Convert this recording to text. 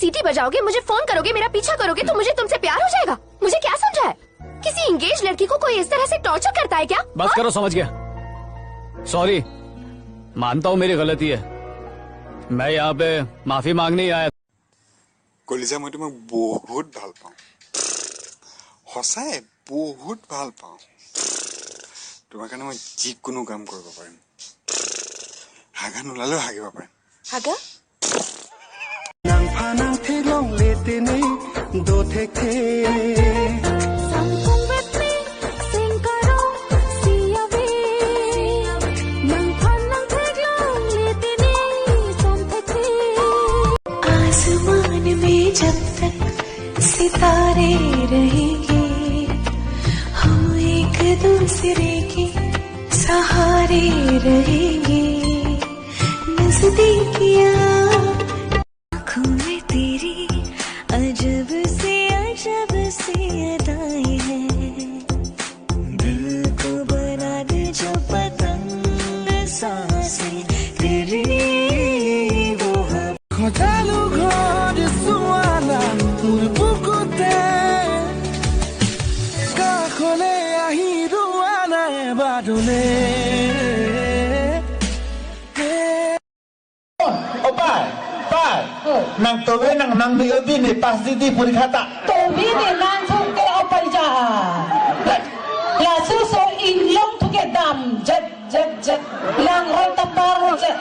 सीटी बजाओगे, मुझे फोन करोगे, मेरा पीछा करोगे तो मुझे तुमसे प्यार हो जाएगा? मुझे क्या समझा है? किसी इंगेज लड़की को कोई इस तरह से टॉर्चर करता है क्या? बस करो, समझ गया। सॉरी, मानता हूँ मेरी गलती है। मैं यहाँ पे माफी मांगने ही आया। কলিজা মই তোমাক বহুত ভাল পাওঁ, সঁচাই বহুত ভাল পাওঁ। তোমাৰ কাৰণে মই যিকোনো কাম কৰিব পাৰিম, হাগা নোলালেও হাগিব পাৰিম। হাগা? आसमान में जब तक सितारे रहेंगे, हम एक दूसरे के सहारे रहेंगे। नजदीकियां आँखों में तेरी अजब सी अदाएं हैं। दिल को बना दे जो पतंग सांसें तेरी वो है। খজালো ঘর সোয়ালা মোৰ বুকুতে কাষলে আহি ৰোৱা নাই বাদলে। nang towe nang di ni pas di purikha ta towi ni nang thong ke opai ja la su so in long to get dam jet lang hol tapar jet